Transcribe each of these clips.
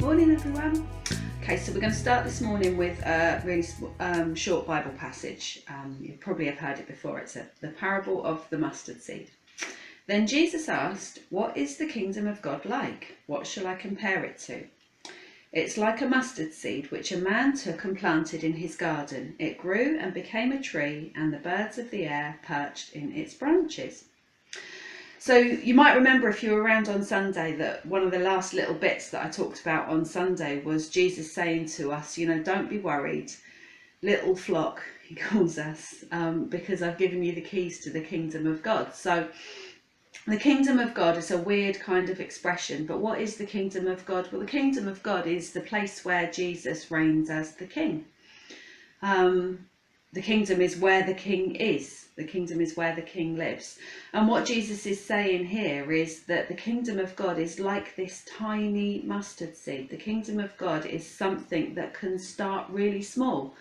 morning everyone. Okay, so we're going to start this morning with a really short Bible passage. You probably have heard it before. It's the parable of the mustard seed. Then Jesus asked, "What is the kingdom of God like? What shall I compare it to? It's like a mustard seed which a man took and planted in his garden. It grew and became a tree, and the birds of the air perched in its branches." So you might remember, if you were around on Sunday, that one of the last little bits that I talked about on Sunday was Jesus saying to us, don't be worried, little flock, he calls us, because I've given you the keys to the kingdom of God. So the kingdom of God is a weird kind of expression, but what is the kingdom of God? Well, the kingdom of God is the place where Jesus reigns as the king. The kingdom is where the king is. The kingdom is where the king lives. And what Jesus is saying here is that the kingdom of God is like this tiny mustard seed. The kingdom of God is something that can start really small,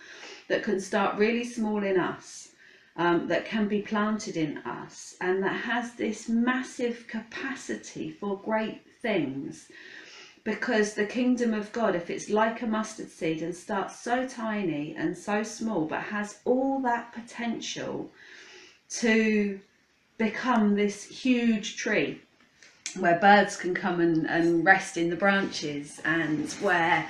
in us, that can be planted in us, and that has this massive capacity for great things. Because the kingdom of God, if it's like a mustard seed and starts so tiny and so small, but has all that potential to become this huge tree where birds can come and rest in the branches, and where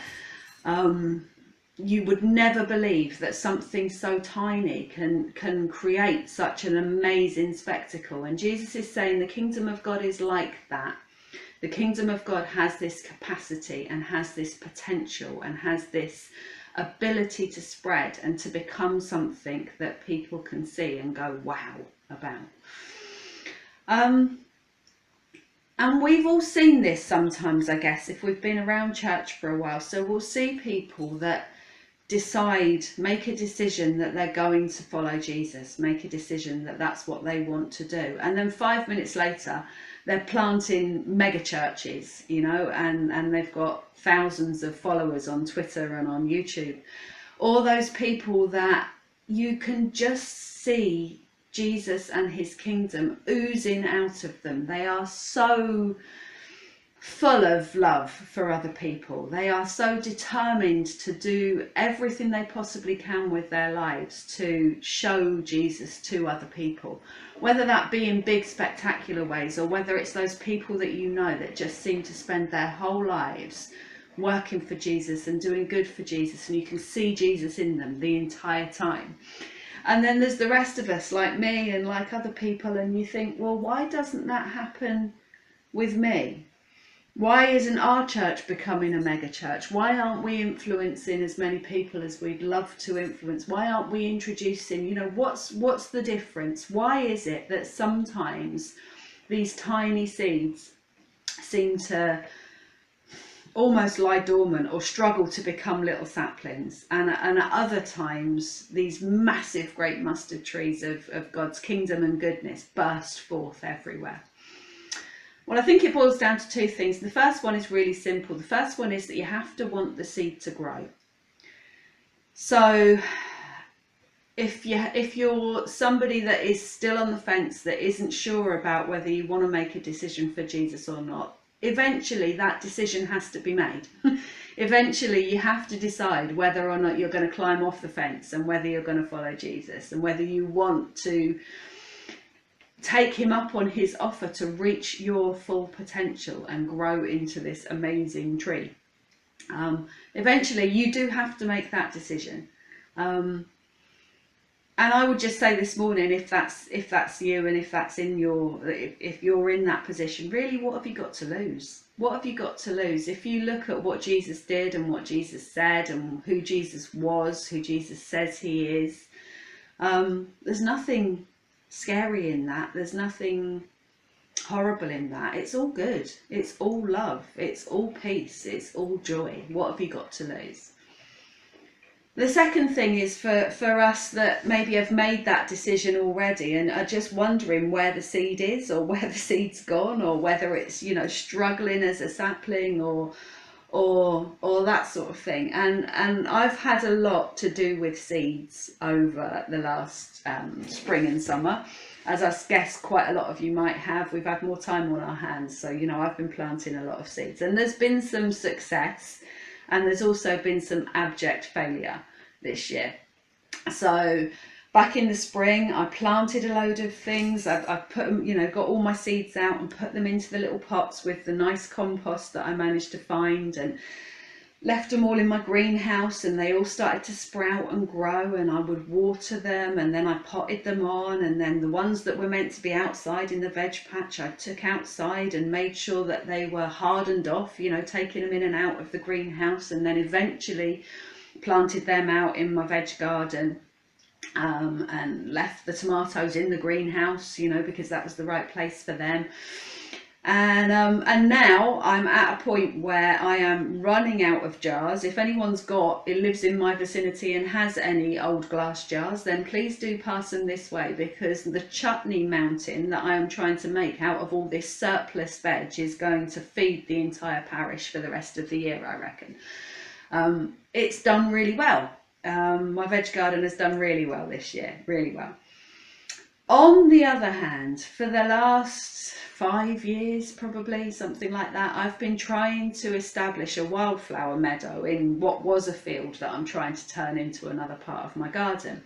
you would never believe that something so tiny can create such an amazing spectacle. And Jesus is saying the kingdom of God is like that. The kingdom of God has this capacity and has this potential and has this ability to spread and to become something that people can see and go wow about. And we've all seen this sometimes, I guess, if we've been around church for a while. So we'll see people that make a decision that they're going to follow Jesus, make a decision that that's what they want to do. And then 5 minutes later, they're planting mega churches, and they've got thousands of followers on Twitter and on YouTube. All those people that you can just see Jesus and his kingdom oozing out of them. They are so full of love for other people. They are so determined to do everything they possibly can with their lives to show Jesus to other people, whether that be in big spectacular ways, or whether it's those people that that just seem to spend their whole lives working for Jesus and doing good for Jesus, and you can see Jesus in them the entire time. And then there's the rest of us, like me and like other people, and you think, well, why doesn't that happen with me? Why isn't our church becoming a mega church? Why aren't we influencing as many people as we'd love to influence? Why aren't we introducing, what's the difference? Why is it that sometimes these tiny seeds seem to almost lie dormant or struggle to become little saplings, and at other times these massive great mustard trees of God's kingdom and goodness burst forth everywhere? Well, I think it boils down to two things. The first one is really simple. The first one is that you have to want the seed to grow. So if you're somebody that is still on the fence, that isn't sure about whether you want to make a decision for Jesus or not, eventually that decision has to be made. Eventually you have to decide whether or not you're going to climb off the fence, and whether you're going to follow Jesus, and whether you want to take him up on his offer to reach your full potential and grow into this amazing tree. Eventually you do have to make that decision. And I would just say this morning, if that's you, and if that's if you're in that position, really, what have you got to lose? What have you got to lose? If you look at what Jesus did and what Jesus said and who Jesus was, who Jesus says he is, there's nothing scary in that. There's nothing horrible in that. It's all good. It's all love. It's all peace. It's all joy. What have you got to lose? The second thing is for us that maybe have made that decision already and are just wondering where the seed is, or where the seed's gone, or whether it's struggling as a sapling, or or that sort of thing. And I've had a lot to do with seeds over the last spring and summer. As I guess quite a lot of you might have, we've had more time on our hands. So, I've been planting a lot of seeds, and there's been some success, and there's also been some abject failure this year. So back in the spring, I planted a load of things. I put them, got all my seeds out and put them into the little pots with the nice compost that I managed to find, and left them all in my greenhouse, and they all started to sprout and grow, and I would water them, and then I potted them on, and then the ones that were meant to be outside in the veg patch I took outside and made sure that they were hardened off, taking them in and out of the greenhouse, and then eventually planted them out in my veg garden, and left the tomatoes in the greenhouse, because that was the right place for them. And now I'm at a point where I am running out of jars. If anyone's lives in my vicinity and has any old glass jars, then please do pass them this way, because the chutney mountain that I am trying to make out of all this surplus veg is going to feed the entire parish for the rest of the year, I reckon. It's done really well. My veg garden has done really well this year, really well. On the other hand, for the last 5 years, probably, something like that, I've been trying to establish a wildflower meadow in what was a field that I'm trying to turn into another part of my garden.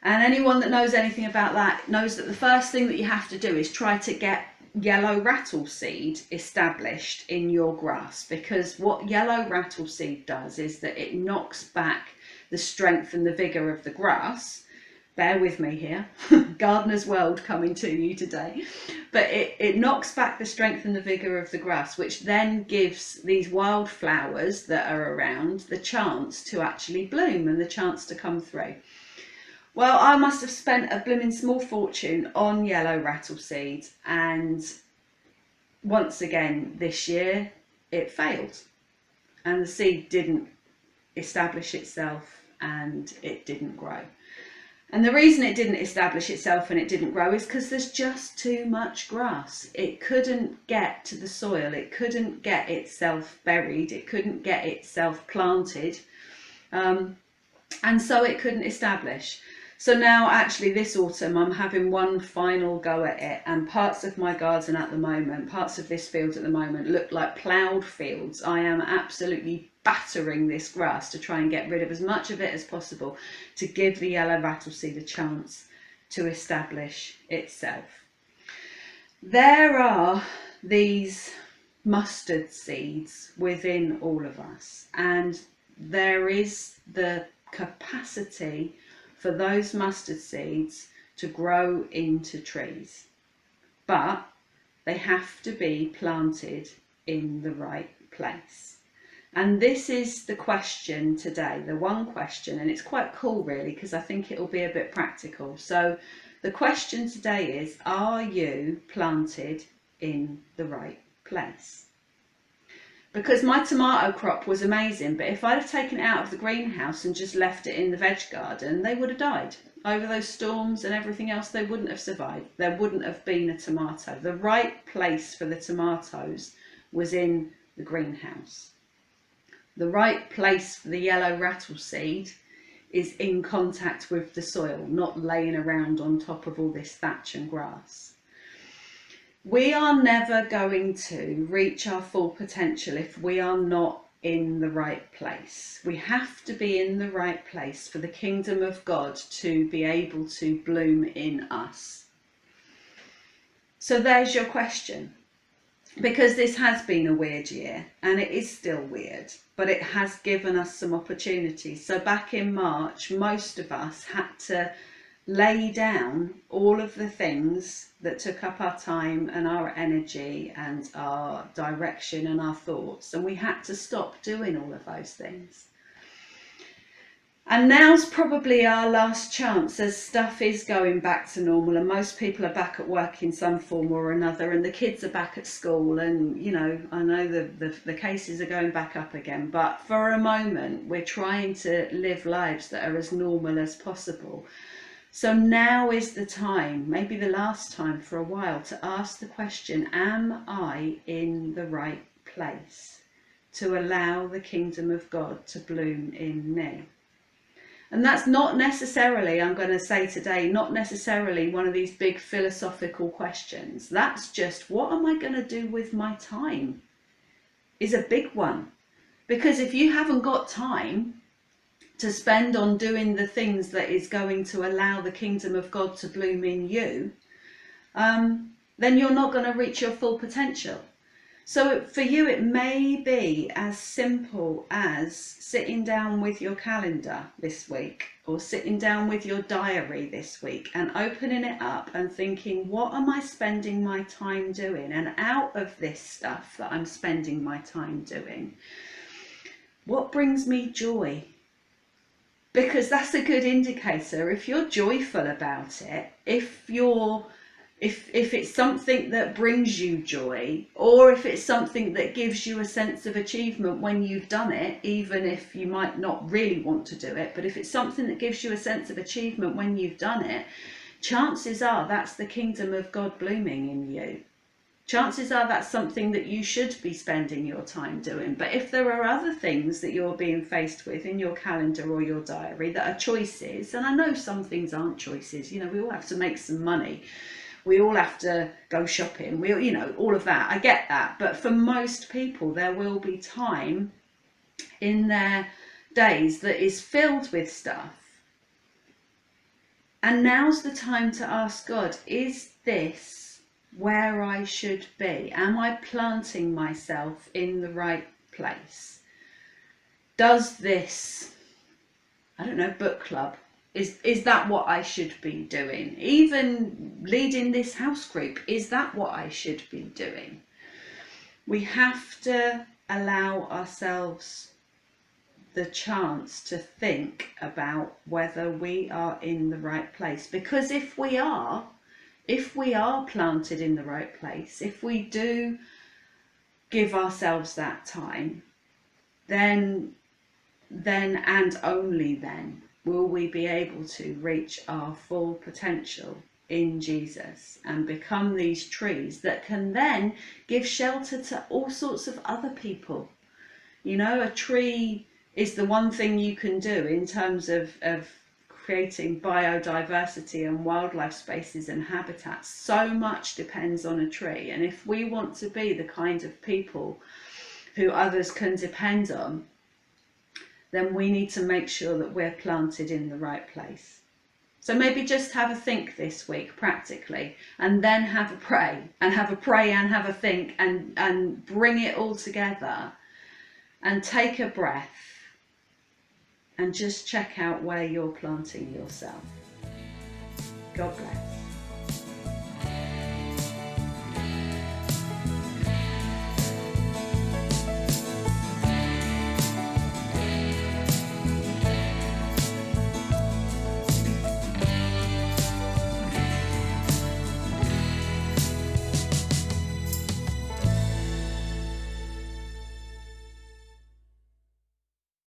And anyone that knows anything about that knows that the first thing that you have to do is try to get yellow rattleseed established in your grass, because what yellow rattleseed does is that it knocks back the strength and the vigour of the grass. Bear with me here, gardener's world coming to you today. But it knocks back the strength and the vigour of the grass, which then gives these wildflowers that are around the chance to actually bloom and the chance to come through. Well, I must have spent a blooming small fortune on yellow rattleseed, and once again this year it failed, and the seed didn't establish itself and it didn't grow. And the reason it didn't establish itself and it didn't grow is because there's just too much grass. It couldn't get to the soil, it couldn't get itself buried, it couldn't get itself planted, and so it couldn't establish. So now actually this autumn I'm having one final go at it, and parts of my garden at the moment, parts of this field at the moment look like ploughed fields. I am absolutely battering this grass to try and get rid of as much of it as possible to give the yellow rattleseed a chance to establish itself. There are these mustard seeds within all of us, and there is the capacity for those mustard seeds to grow into trees, but they have to be planted in the right place. And this is the question today, the one question, and it's quite cool really, because I think it'll be a bit practical. So the question today is, are you planted in the right place? Because my tomato crop was amazing, but if I'd have taken it out of the greenhouse and just left it in the veg garden, they would have died. Over those storms and everything else, they wouldn't have survived. There wouldn't have been a tomato. The right place for the tomatoes was in the greenhouse. The right place for the yellow rattleseed is in contact with the soil, not laying around on top of all this thatch and grass. We are never going to reach our full potential if we are not in the right place. We have to be in the right place for the kingdom of God to be able to bloom in us. So there's your question. Because this has been a weird year, and it is still weird, but it has given us some opportunities. So back in March, most of us had to lay down all of the things that took up our time and our energy and our direction and our thoughts, and we had to stop doing all of those things. And now's probably our last chance, as stuff is going back to normal and most people are back at work in some form or another, and the kids are back at school, and I know the cases are going back up again, but for a moment we're trying to live lives that are as normal as possible. So now is the time, maybe the last time for a while, to ask the question, am I in the right place? to allow the kingdom of God to bloom in me? And that's not necessarily, I'm going to say today, not necessarily one of these big philosophical questions. That's just, what am I going to do with my time? Is a big one. Because if you haven't got time to spend on doing the things that is going to allow the kingdom of God to bloom in you, then you're not going to reach your full potential. So for you, it may be as simple as sitting down with your calendar this week, or sitting down with your diary this week and opening it up and thinking, what am I spending my time doing? And out of this stuff that I'm spending my time doing, what brings me joy? Because that's a good indicator. If you're joyful about it, if it's something that brings you joy, or if it's something that gives you a sense of achievement when you've done it, even if you might not really want to do it, but if it's something that gives you a sense of achievement when you've done it, chances are that's the kingdom of God blooming in you. Chances are that's something that you should be spending your time doing. But if there are other things that you're being faced with in your calendar or your diary that are choices, and I know some things aren't choices, we all have to make some money. We all have to go shopping, all of that. I get that. But for most people, there will be time in their days that is filled with stuff. And now's the time to ask God, is this where I should be? Am I planting myself in the right place? Does this, book club, is that what I should be doing? Even leading this house group, is that what I should be doing? We have to allow ourselves the chance to think about whether we are in the right place. Because if we are planted in the right place, if we do give ourselves that time, then and only then will we be able to reach our full potential in Jesus and become these trees that can then give shelter to all sorts of other people. A tree is the one thing you can do in terms of creating biodiversity and wildlife spaces and habitats. So much depends on a tree. And if we want to be the kind of people who others can depend on, then we need to make sure that we're planted in the right place. So maybe just have a think this week practically, and then have a pray and have a think, and bring it all together and take a breath and just check out where you're planting yourself. God bless.